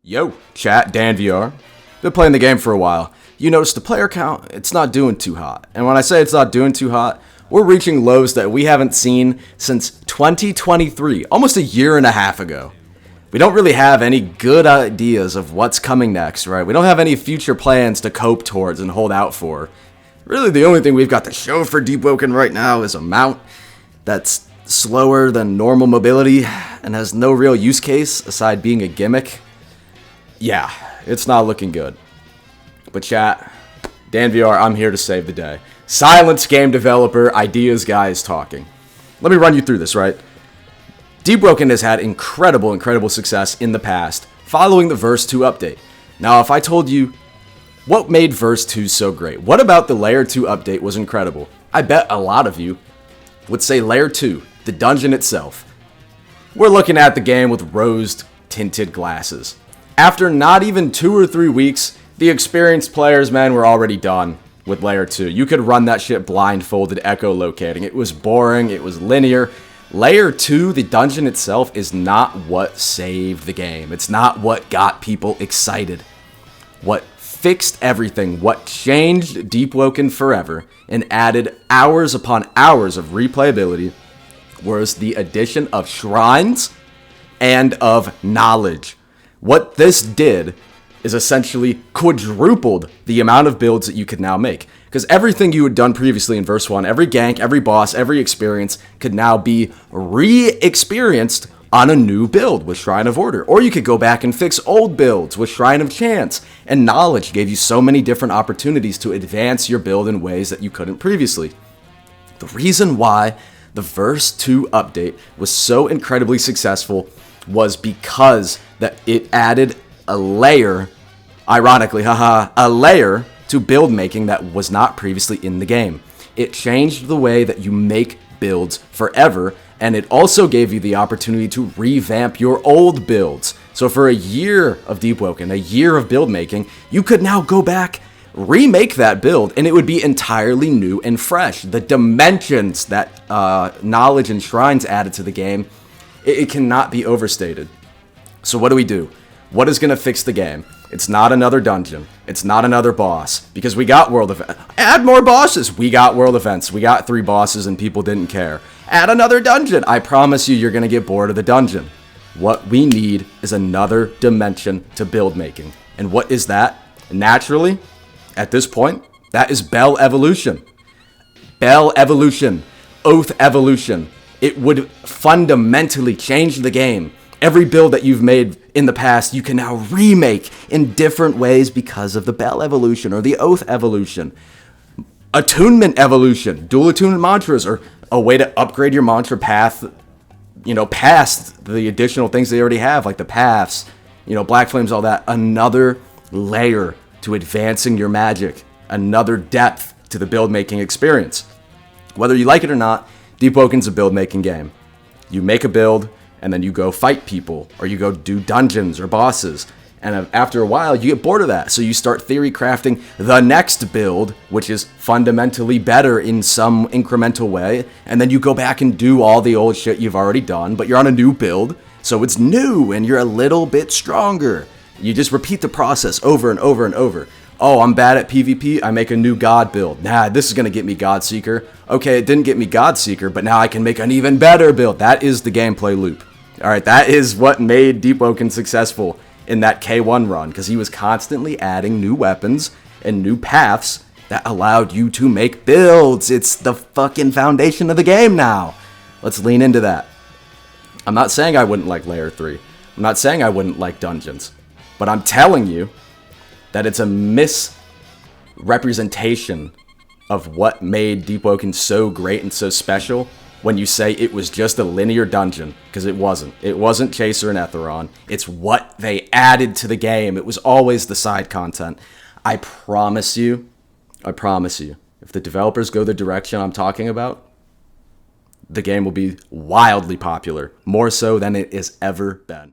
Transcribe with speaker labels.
Speaker 1: Yo, chat, Dan VR. Been playing the game for a while. You notice the player count, it's not doing too hot. And when I say it's not doing too hot, we're reaching lows that we haven't seen since 2023, almost a year and a half ago. We don't really have any good ideas of what's coming next, right? We don't have any future plans to cope towards and hold out for. Really, the only thing we've got to show for Deepwoken right now is a mount that's slower than normal mobility and has no real use case aside being a gimmick. Yeah, it's not looking good. But chat, Dan VR, I'm here to save the day. Silence game developer, ideas guys talking. Let me run you through this, right? Deepwoken has had incredible success in the past following the Verse 2 update. Now, if I told you what made Verse 2 so great, what about the Layer 2 update was incredible? I bet a lot of you would say Layer 2, the dungeon itself. We're looking at the game with rose-tinted glasses. After not even 2 or 3 weeks, the experienced players, man, were already done with Layer 2. You could run that shit blindfolded echolocating. It was boring, it was linear. Layer 2, the dungeon itself, is not what saved the game. It's not what got people excited. What fixed everything, what changed Deepwoken forever and added hours upon hours of replayability was the addition of shrines and of knowledge. What this did is essentially quadrupled the amount of builds that you could now make. Because everything you had done previously in Verse 1, every gank, every boss, every experience could now be re-experienced on a new build with Shrine of Order. Or you could go back and fix old builds with Shrine of Chance. And knowledge gave you so many different opportunities to advance your build in ways that you couldn't previously. The reason why the Verse 2 update was so incredibly successful was because that it added a layer, ironically, a layer to build making that was not previously in the game. It changed the way that you make builds forever, and it also gave you the opportunity to revamp your old builds. So for a year of Deepwoken, a year of build making, you could now go back, remake that build, and it would be entirely new and fresh. The dimensions that knowledge and shrines added to the game, it cannot be overstated. So what do? What is going to fix the game? It's not another dungeon. It's not another boss. Because we got world events. Add more bosses. We got world events. We got 3 bosses and people didn't care. Add another dungeon. I promise you're going to get bored of the dungeon. What we need is another dimension to build making. And what is that? Naturally, at this point, that is Bell Evolution. Bell Evolution. Oath Evolution. It would fundamentally change the game. Every build that you've made in the past, you can now remake in different ways because of the Bell Evolution or the Oath Evolution. Attunement Evolution, dual attunement mantras, or a way to upgrade your mantra path, past the additional things they already have, like the paths, Black Flames, all that. Another layer to advancing your magic, another depth to the build making experience. Whether you like it or not, Deepwoken's a build making game. You make a build, and then you go fight people, or you go do dungeons or bosses. And after a while, you get bored of that. So you start theory crafting the next build, which is fundamentally better in some incremental way. And then you go back and do all the old shit you've already done, but you're on a new build. So it's new, and you're a little bit stronger. You just repeat the process over and over and over. Oh, I'm bad at PvP, I make a new God build. Nah, this is going to get me Godseeker. Okay, it didn't get me Godseeker, but now I can make an even better build. That is the gameplay loop. Alright, that is what made Deepwoken successful in that K1 run, because he was constantly adding new weapons and new paths that allowed you to make builds. It's the fucking foundation of the game now. Let's lean into that. I'm not saying I wouldn't like Layer 3. I'm not saying I wouldn't like dungeons. But I'm telling you that it's a misrepresentation of what made Deepwoken so great and so special when you say it was just a linear dungeon, because it wasn't. It wasn't Chaser and Etheron. It's what they added to the game. It was always the side content. I promise you, if the developers go the direction I'm talking about, the game will be wildly popular, more so than it has ever been.